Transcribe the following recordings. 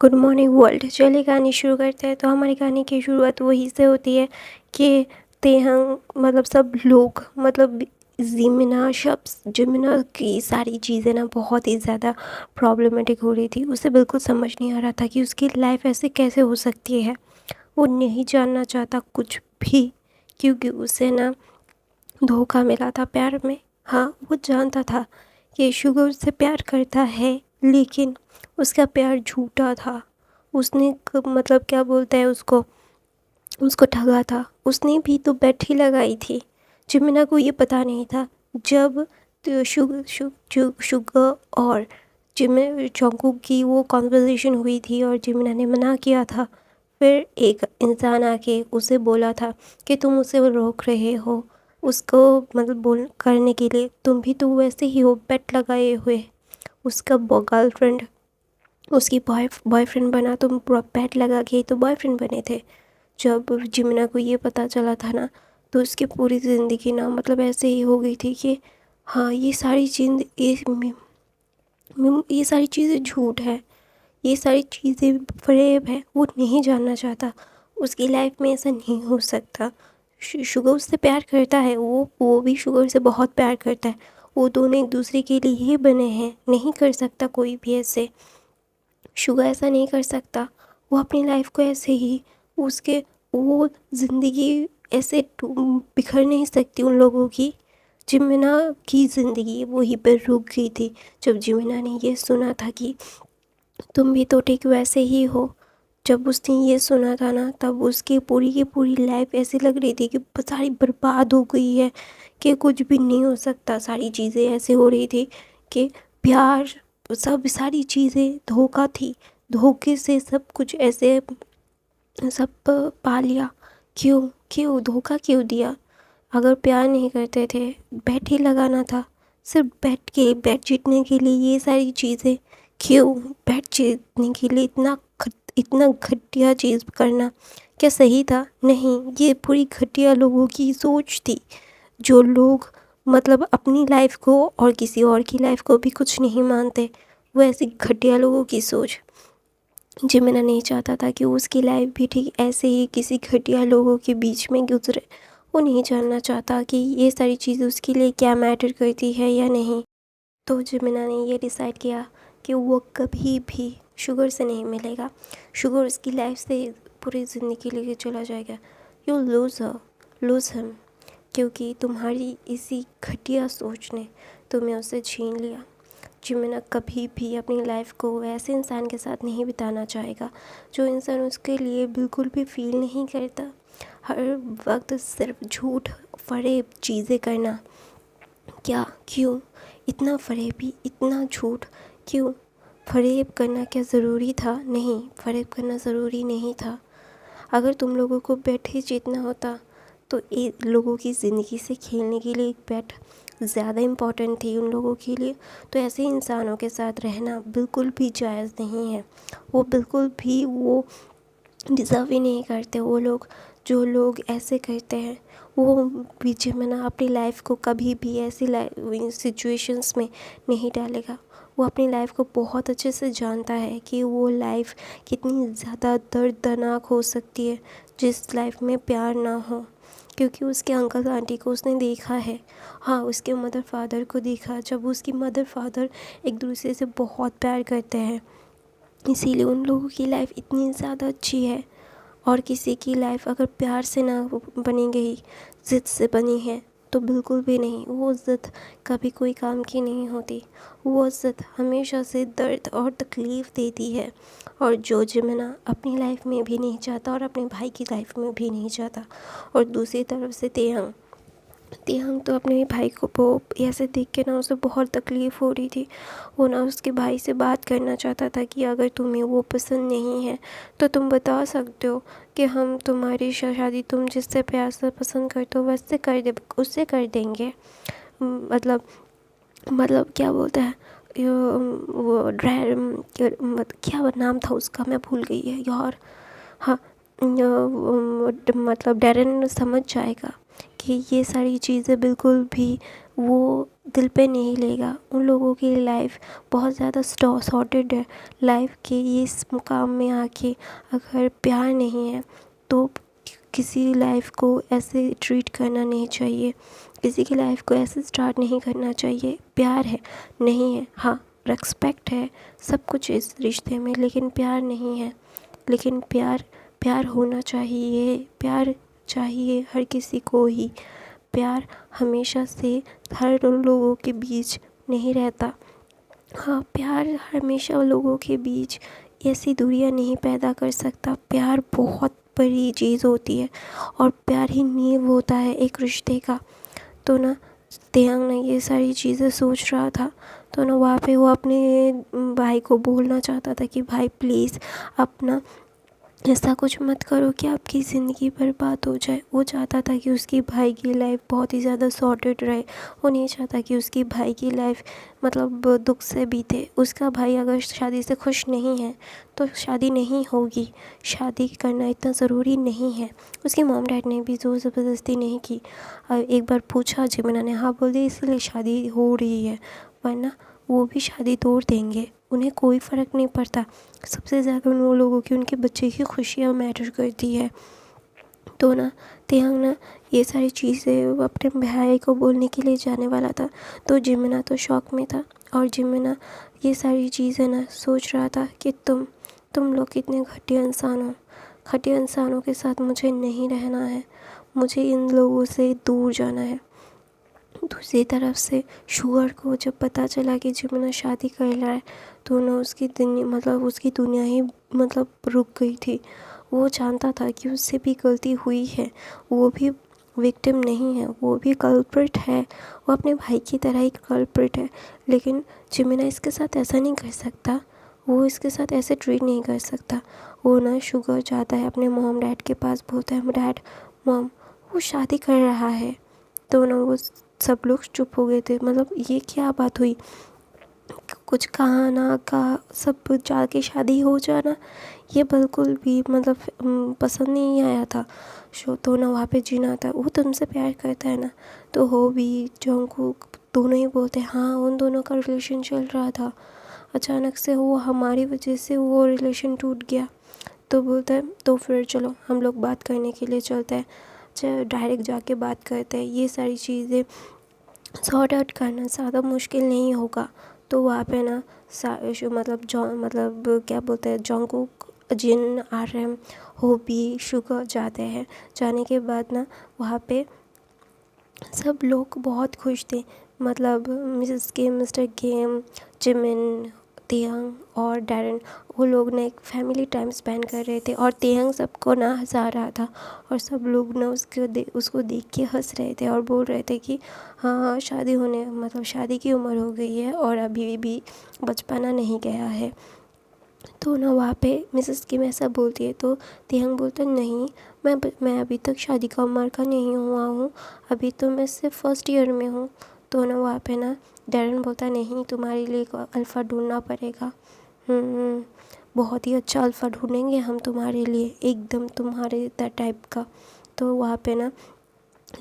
Good morning world. चलिए कहानी शुरू करते हैं। तो हमारी कहानी की शुरुआत वहीं से होती है कि तेहंग सब लोग जिमिना की सारी चीज़ें ना बहुत ही ज़्यादा प्रॉब्लमेटिक हो रही थी। उसे बिल्कुल समझ नहीं आ रहा था कि उसकी लाइफ ऐसे कैसे हो सकती है। वो नहीं जानना चाहता कुछ भी, क्योंकि उसे ना धोखा मिला था प्यार में। हाँ, वो जानता था कि शुगर उससे प्यार करता है, लेकिन उसका प्यार झूठा था। उसने क्या बोलते हैं उसको उसको ठगा था। उसने भी तो बेट ही लगाई थी। जिमिना को ये पता नहीं था। जब शुगर और जिमिन जंगकुक की वो कॉन्वर्सेशन हुई थी और जिमिना ने मना किया था, फिर एक इंसान आके उसे बोला था कि तुम उसे रोक रहे हो उसको बोल करने के लिए। तुम भी तो वैसे ही हो, बेट लगाए हुए। उसका गर्लफ्रेंड उसकी बॉयफ्रेंड बना, तुम पूरा बेट लगा के ही तो बॉयफ्रेंड बने थे। जब जिमिना को ये पता चला था ना, तो उसकी पूरी ज़िंदगी ना ऐसे ही हो गई थी कि हाँ, ये सारी चीज़ें झूठ है, ये सारी चीज़ें फ़रेब है। वो नहीं जानना चाहता, उसकी लाइफ में ऐसा नहीं हो सकता। शुगर उससे प्यार करता है, वो भी शुगर से बहुत प्यार करता है। वो दोनों एक दूसरे के लिए ही बने हैं। नहीं कर सकता कोई भी ऐसे। शुगर ऐसा नहीं कर सकता। वो अपनी लाइफ को ऐसे ही उसके वो ज़िंदगी ऐसे बिखर नहीं सकती उन लोगों की। जिमिना की ज़िंदगी वहीं पर रुक गई थी जब जिमिना ने ये सुना था कि तुम भी तो ठीक वैसे ही हो। जब उसने ये सुना था ना, तब उसकी पूरी की पूरी लाइफ ऐसी लग रही थी कि सारी बर्बाद हो गई है, कि कुछ भी नहीं हो सकता। सारी चीज़ें ऐसे हो रही थी कि प्यार, सब सारी चीज़ें धोखा थी। धोखे से सब कुछ ऐसे सब पा लिया। क्यों क्यों धोखा क्यों दिया? अगर प्यार नहीं करते थे, बैट ही लगाना था। सिर्फ बैट जीतने के लिए ये सारी चीज़ें क्यों? बैट जीतने के लिए इतना घटिया चीज़ करना क्या सही था? नहीं, ये पूरी घटिया लोगों की सोच थी। जो लोग अपनी लाइफ को और किसी और की लाइफ को भी कुछ नहीं मानते, वो ऐसी घटिया लोगों की सोच। जिमिना नहीं चाहता था कि उसकी लाइफ भी ठीक ऐसे ही किसी घटिया लोगों के बीच में गुजरे। वो नहीं जानना चाहता कि ये सारी चीज़ें उसके लिए क्या मैटर करती है या नहीं। तो जिमिना ने ये डिसाइड किया कि वो कभी भी शुगर से नहीं मिलेगा। शुगर उसकी लाइफ से पूरी ज़िंदगी लेके चला जाएगा। यू लूज़ हिम, क्योंकि तुम्हारी इसी घटिया सोच ने तुम्हें उससे छीन लिया। जिमिना कभी भी अपनी लाइफ को ऐसे इंसान के साथ नहीं बिताना चाहेगा जो इंसान उसके लिए बिल्कुल भी फील नहीं करता। हर वक्त सिर्फ झूठ फरेब चीज़ें करना। क्या क्यों? इतना फरेबी, इतना झूठ क्यों? फरेब करना क्या ज़रूरी था? नहीं, फरेब करना ज़रूरी नहीं था। अगर तुम लोगों को बैट ही जीतना होता, तो लोगों की ज़िंदगी से खेलने के लिए एक बैट ज़्यादा इम्पॉर्टेंट थी उन लोगों के लिए। तो ऐसे इंसानों के साथ रहना बिल्कुल भी जायज़ नहीं है। वो बिल्कुल भी वो डिज़र्व ही नहीं करते वो लोग। जो लोग ऐसे करते हैं, वो पीछे में ना अपनी लाइफ को कभी भी ऐसी सिचुएशंस में नहीं डालेगा। वो अपनी लाइफ को बहुत अच्छे से जानता है कि वो लाइफ कितनी ज़्यादा दर्दनाक हो सकती है जिस लाइफ में प्यार ना हो। क्योंकि उसके अंकल आंटी को उसने देखा है। हाँ, उसके मदर फादर को देखा, जब उसकी मदर फादर एक दूसरे से बहुत प्यार करते हैं, इसीलिए उन लोगों की लाइफ इतनी ज़्यादा अच्छी है। और किसी की लाइफ अगर प्यार से ना बनी गई, ज़िद से बनी है, तो बिल्कुल भी नहीं। वो ज़िद कभी कोई काम की नहीं होती। वो ज़िद हमेशा से दर्द और तकलीफ़ देती है। और जो जिमिना अपनी लाइफ में भी नहीं चाहता और अपने भाई की लाइफ में भी नहीं चाहता। और दूसरी तरफ से तेहंग तो अपने भाई को वो ऐसे देख के ना उसे बहुत तकलीफ़ हो रही थी। वो ना उसके भाई से बात करना चाहता था कि अगर तुम्हें वो पसंद नहीं है तो तुम बता सकते हो कि हम तुम्हारी शादी तुम जिससे प्यार से पसंद करते हो वैसे उससे कर देंगे। मतलब क्या बोलता है वो क्या नाम था उसका, मैं भूल गई है यार। हाँ, डैरेन समझ जाएगा कि ये सारी चीज़ें बिल्कुल भी वो दिल पे नहीं लेगा। उन लोगों की लाइफ बहुत ज़्यादा सॉर्टेड है। लाइफ के इस मुकाम में आके अगर प्यार नहीं है तो किसी लाइफ को ऐसे ट्रीट करना नहीं चाहिए, किसी की लाइफ को ऐसे स्टार्ट नहीं करना चाहिए। प्यार है, नहीं है, हाँ रिस्पेक्ट है, सब कुछ इस रिश्ते में, लेकिन प्यार नहीं है। लेकिन प्यार प्यार होना चाहिए, प्यार चाहिए हर किसी को ही। प्यार हमेशा से हर लोगों के बीच नहीं रहता। हाँ, प्यार हमेशा लोगों के बीच ऐसी दूरियां नहीं पैदा कर सकता। प्यार बहुत बड़ी चीज़ होती है और प्यार ही नींव होता है एक रिश्ते का। तो ना तेयांग ना ये सारी चीज़ें सोच रहा था। तो ना वहाँ पे वो अपने भाई को बोलना चाहता था कि भाई प्लीज़ अपना ऐसा कुछ मत करो कि आपकी ज़िंदगी बर्बाद हो जाए। वो चाहता था कि उसकी भाई की लाइफ बहुत ही ज़्यादा सॉर्टेड रहे। वो नहीं चाहता कि उसकी भाई की लाइफ मतलब दुख से बीते। उसका भाई अगर शादी से खुश नहीं है तो शादी नहीं होगी। शादी करना इतना ज़रूरी नहीं है। उसके मॉम डैड ने भी ज़ोर ज़बरदस्ती नहीं की। एक बार पूछा जिमिना ने हाँ बोल दिया, इसलिए शादी हो रही है, वरना वो भी शादी तोड़ देंगे। उन्हें कोई फ़र्क नहीं पड़ता। सबसे ज़्यादा उन लोगों की उनके बच्चे की खुशियाँ मैटर करती है। तो ना तेयांग ना ये सारी चीज़ें अपने भाई को बोलने के लिए जाने वाला था। तो जिमिना तो शौक में था और जिमिना ये सारी चीज़ें ना सोच रहा था कि तुम लोग कितने घटिया इंसान हो। घटिया इंसानों के साथ मुझे नहीं रहना है, मुझे इन लोगों से दूर जाना है। दूसरी तरफ से शुगर को जब पता चला कि जिमिना शादी कर रहा है तो ना उसकी दुनिया ही मतलब रुक गई थी। वो जानता था कि उससे भी गलती हुई है, वो भी विक्टिम नहीं है, वो भी कल्प्रिट है, वो अपने भाई की तरह ही कल्प्रिट है। लेकिन जिमिना इसके साथ ऐसा नहीं कर सकता, वो इसके साथ ऐसे ट्रीट नहीं कर सकता। वो ना शुगर जाता है अपने मॉम डैड के पास, बोलता है डैड मॉम वो शादी कर रहा है। तो ना वो सब लोग चुप हो गए थे, मतलब ये क्या बात हुई, कुछ कहा ना कहा सब जाके शादी हो जाना, ये बिल्कुल भी मतलब पसंद नहीं आया था। तो ना वहाँ पे जीना था, वो तुमसे प्यार करता है ना। तो हो भी जंगकुक दोनों ही बोलते हाँ उन दोनों का रिलेशन चल रहा था, अचानक से वो हमारी वजह से वो रिलेशन टूट गया। तो बोलता है तो फिर चलो हम लोग बात करने के लिए चलते हैं, चलो डायरेक्ट जाके बात करते हैं, ये सारी चीज़ें सॉर्ट आउट करना ज़्यादा मुश्किल नहीं होगा। तो वहाँ पे ना मतलब क्या बोलते हैं जंगकुक, जिन, RM, होबी, शुगर जाते हैं। जाने के बाद ना वहाँ पे सब लोग बहुत खुश थे, मतलब मिसेस किम, मिस्टर किम, जिमिन, तेयांग और डैरन, वो लोग ना एक फैमिली टाइम स्पेंड कर रहे थे और तेयांग सबको ना हंसा रहा था और सब लोग ना उसको देख के हंस रहे थे और बोल रहे थे कि हाँ शादी होने मतलब शादी की उम्र हो गई है और अभी भी बचपना नहीं गया है। तो ना वहाँ पे मिसेस किम ऐसा बोलती है तो तेयांग बोलता नहीं, मैं अभी तक शादी का उम्र का नहीं हुआ हूँ, अभी तो मैं सिर्फ फर्स्ट ईयर में हूँ। तो ना वहाँ पे ना डैरन बोलता नहीं तुम्हारे लिए एक अल्फ़ा ढूंढना पड़ेगा। बहुत ही अच्छा अल्फ़ा ढूंढेंगे हम तुम्हारे लिए, एकदम तुम्हारे टाइप का। तो वहाँ पे ना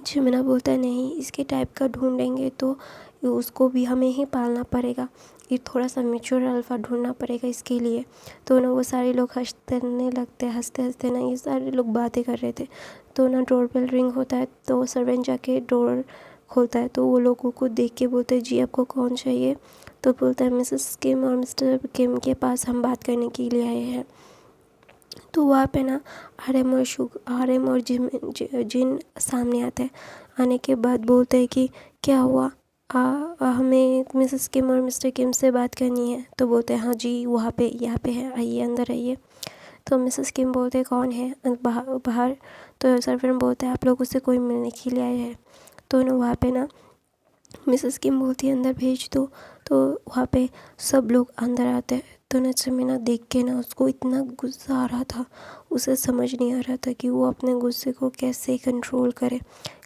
जिमिना बोलता है नहीं इसके टाइप का ढूंढेंगे तो उसको भी हमें ही पालना पड़ेगा, ये थोड़ा सा मैच्योर अल्फ़ा ढूंढना पड़ेगा इसके लिए। तो ना वो सारे लोग हंसने लगते, हंसते हंसते ना ये सारे लोग बातें कर रहे थे। तो ना डोरबेल रिंग होता है तो सर्वेंट जाके डोर खोलता है तो वो लोगों को देख के बोलते हैं जी आपको कौन चाहिए। तो बोलता है मिसेस किम और मिस्टर किम के पास हम बात करने के लिए आए हैं। तो वहाँ पे ना RM और जिन सामने आते हैं। आने के बाद बोलते हैं कि क्या हुआ, हमें मिसेस किम और मिस्टर किम से बात करनी है। तो बोलते हैं हाँ जी वहाँ पे यहाँ पे है, आइए अंदर आइए। तो मिसेस किम बोलते हैं कौन है बाहर। तो सर्वेंट बोलते हैं आप लोग उससे कोई मिलने के लिए आए हैं। तो ना वहाँ पे ना मिसेस किम बोलती है अंदर भेज दो। तो वहाँ पे सब लोग अंदर आते हैं। तो ना जमीना देख के ना उसको इतना गुस्सा आ रहा था, उसे समझ नहीं आ रहा था कि वो अपने गुस्से को कैसे कंट्रोल करे।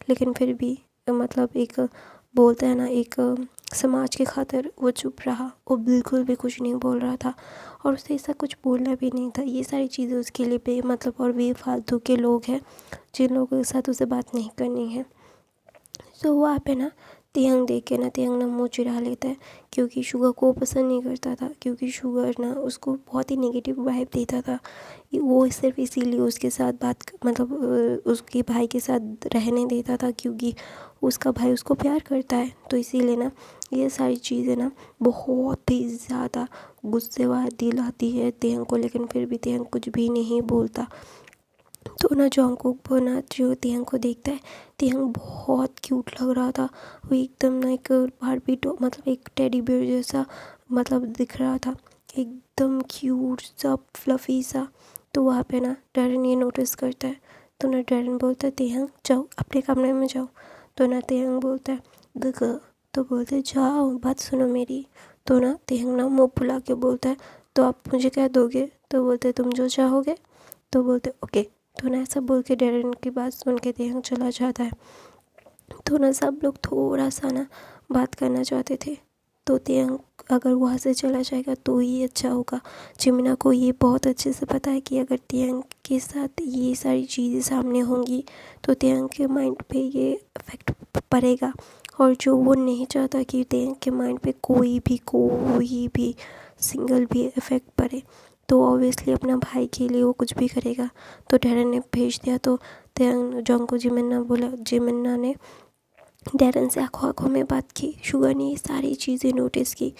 लेकिन फिर भी मतलब एक बोलता है ना एक समाज के खातिर वो चुप रहा, वो बिल्कुल भी कुछ नहीं बोल रहा था और उसे ऐसा कुछ बोलना भी नहीं था। ये सारी चीज़ें उसके लिए बेमतलब और बेफालतू के लोग हैं जिन लोगों के साथ उसे बात नहीं करनी है। तो वहाँ पे ना तेहंग देख के ना तेहंग ना मुँह चिढ़ा लेता है, क्योंकि शुगर को पसंद नहीं करता था, क्योंकि शुगर ना उसको बहुत ही नेगेटिव वाइब देता था। वो सिर्फ इसीलिए उसके साथ मतलब उसके भाई के साथ रहने देता था, क्योंकि उसका भाई उसको प्यार करता है। तो इसीलिए ना ये सारी चीज़ें ना बहुत ही ज़्यादा गुस्से वाला दिल आती है तेहंग को, लेकिन फिर भी तेहंग कुछ भी नहीं बोलता। तो ना जॉन्गकुक ना जो तेहंग को देखता है, तेहंग बहुत क्यूट लग रहा था। वो एकदम ना एक बारबी मतलब एक टेडी बियर जैसा मतलब दिख रहा था, एकदम क्यूट सा फ्लफ़ी सा। तो वहाँ पे ना डैरन ये नोटिस करता है। तो ना डैरन बोलता है तेहंग जाओ अपने कमरे में जाओ। तो ना तेहंग बोलता है ग। तो बोलते जाओ बात सुनो मेरी। तो ना तेहंग ना मुँह फुला के बोलता है तो आप मुझे क्या दोगे। तो बोलते तुम जो चाहोगे। तो बोलते ओके। तो ना ऐसा बोल के डैरन की बात सुन के तेहंग चला जाता है। तो ना सब लोग थोड़ा सा ना बात करना चाहते थे, तो तेहंग अगर वहाँ से चला जाएगा तो ही अच्छा होगा। जिमिना को ये बहुत अच्छे से पता है कि अगर तेहंग के साथ ये सारी चीज़ें सामने होंगी तो तेहंग के माइंड पे ये इफ़ेक्ट पड़ेगा, और जो वो नहीं चाहता कि तेहंग के माइंड पे कोई भी सिंगल भी इफ़ेक्ट पड़े, तो ऑब्वियसली अपना भाई के लिए वो कुछ भी करेगा। तो डैरन ने भेज दिया। तो तेहंग जॉन्ग को जिमिना ने डैरन से आंखों आंखों में बात की। शुगर ने ये सारी चीज़ें नोटिस की,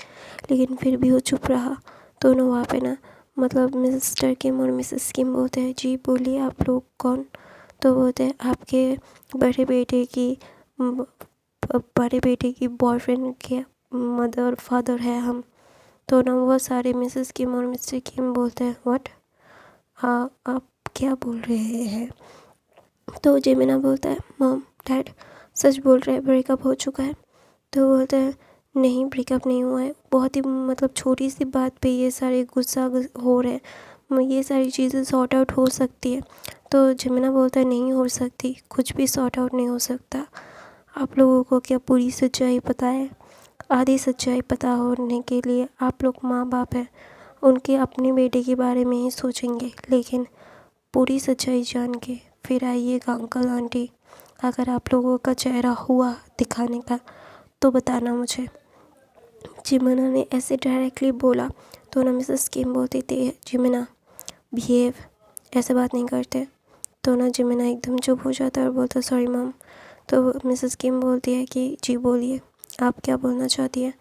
लेकिन फिर भी वो चुप रहा। तो ना वहाँ पे ना मतलब मिस्टर किम और मिसेस किम बोलते हैं जी बोलिए आप लोग कौन। तो बोलते हैं आपके बड़े बेटे की बॉयफ्रेंड के मदर फादर है हम। तो ना वो सारे मिसेस किम और मिस्टर किम बोलते हैं व्हाट, आप क्या बोल रहे हैं। तो जेमिना बोलता है मॉम डैड सच बोल रहे हैं ब्रेकअप हो चुका है। तो बोलता है नहीं ब्रेकअप नहीं हुआ है, बहुत ही मतलब छोटी सी बात पे ये सारे हो रहे हैं, ये सारी चीज़ें सॉर्ट आउट हो सकती है। तो जेमिना बोलता है नहीं हो सकती, कुछ भी सॉर्ट आउट नहीं हो सकता। आप लोगों को क्या पूरी सच्चाई पता है। आधी सच्चाई पता होने के लिए आप लोग माँ बाप हैं, उनके अपने बेटे के बारे में ही सोचेंगे, लेकिन पूरी सच्चाई जान के फिर आइएगा अंकल आंटी। अगर आप लोगों का चेहरा हुआ दिखाने का तो बताना मुझे। जिमिना ने ऐसे डायरेक्टली बोला। तो ना मिसेस किम बोलती थी जिमिना बिहेव, ऐसे बात नहीं करते। तो ना जिमिना एकदम चुप हो जाता है और बोलता सॉरी मॉम। तो मिसेस किम बोलती है कि जी बोलिए आप क्या बोलना चाहती है।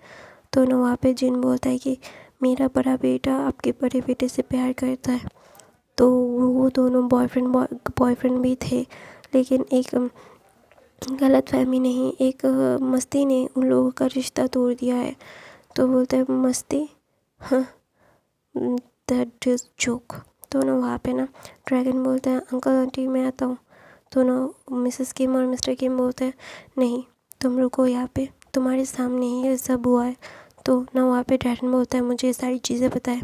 तो ना वहाँ पे जिन बोलता है कि मेरा बड़ा बेटा आपके बड़े बेटे से प्यार करता है। तो वो दोनों बॉयफ्रेंड भी थे, लेकिन एक गलतफहमी नहीं, एक मस्ती ने उन लोगों का रिश्ता तोड़ दिया है। तो बोलता है मस्ती, हाँ दैट इज़ जोक। तो ना वहाँ पे ना ड्रैगन बोलता है अंकल आंटी मैं आता हूँ। तो ना मिसेस किम और मिस्टर किम बोलते हैं नहीं तुम रुको यहाँ पे, तुम्हारे सामने ही ये सब हुआ है। तो ना वहाँ पे ड्रैगन बोलता है मुझे ये सारी चीज़ें पता है,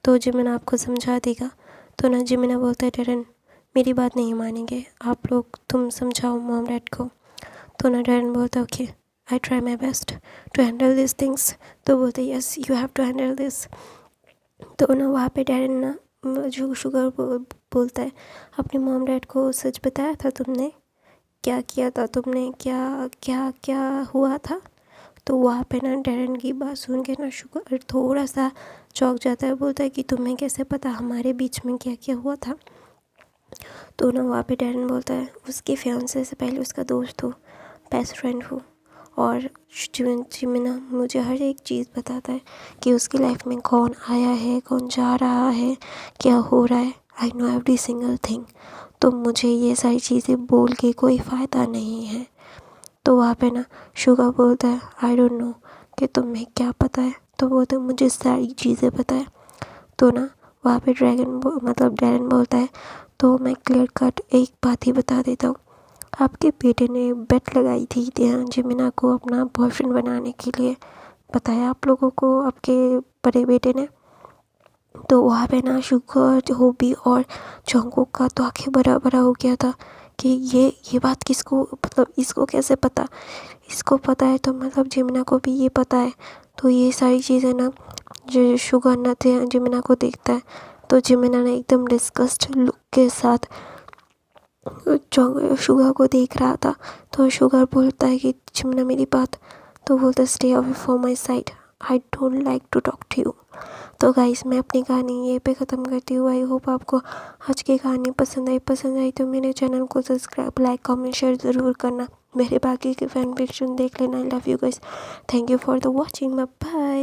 तो जिमिना आपको समझा देगा। तो ना जिमिना बोलता है डैरन मेरी बात नहीं मानेंगे आप लोग, तुम समझाओ मॉम डैड को। तो ना डैरन बोलता है okay I try my best to handle this things. तो बोलते yes you have to handle this. तो ना वहाँ पे डैरन ना जो शुगर बोलता है अपने मॉम डैड को सच बताया था तुमने, क्या किया था तुमने, क्या क्या क्या हुआ था। तो वहाँ पे ना डैरन की बात सुन के ना शुगर थोड़ा सा चौंक जाता है, बोलता है कि तुम्हें कैसे पता हमारे बीच में क्या क्या हुआ था। तो ना वहाँ पे डैरन बोलता है उसके फियांसे से पहले उसका दोस्त हो, बेस्ट फ्रेंड हो, और जिमिना मुझे हर एक चीज़ बताता है कि उसकी लाइफ में कौन आया है कौन जा रहा है क्या हो रहा है, I know every single thing. तो मुझे ये सारी चीज़ें बोल के कोई फ़ायदा नहीं है। तो वहाँ पे ना शुगर बोलता है आई डोंट नो कि तुम्हें क्या पता है। तो बोलते मुझे सारी चीज़ें पता है। तो ना वहाँ पे मतलब डैरन बोलता है तो मैं क्लियर कट एक बात ही बता देता हूँ, आपके बेटे ने बेट लगाई थी जिमिना को अपना बॉयफ्रेंड बनाने के लिए, बताया आप लोगों को आपके बड़े बेटे ने। तो वहाँ पे ना शुगर होबी और जंगकुक का तो आंखें बड़ा बड़ा हो गया था कि ये बात किसको मतलब इसको कैसे पता, इसको पता है तो मतलब जिमिना को भी ये पता है। तो ये सारी चीज़ें ना जो शुगर ना थे जिमिना को देखता है। तो जिमिना ने एकदम डिस्गस्ट लुक के साथ शुगर को देख रहा था। तो शुगर बोलता है कि चिमना मेरी बात, तो बोलता stay away from my side, I don't like to talk to you. तो गाइस मैं अपनी कहानी ये पे ख़त्म करती हूँ। आई होप आपको आज की कहानी पसंद आई तो मेरे चैनल को सब्सक्राइब, लाइक, कमेंट, शेयर ज़रूर करना। मेरे बाकी के फैन फिक्शन देख लेना। I love you guys, thank you for the watching, bye.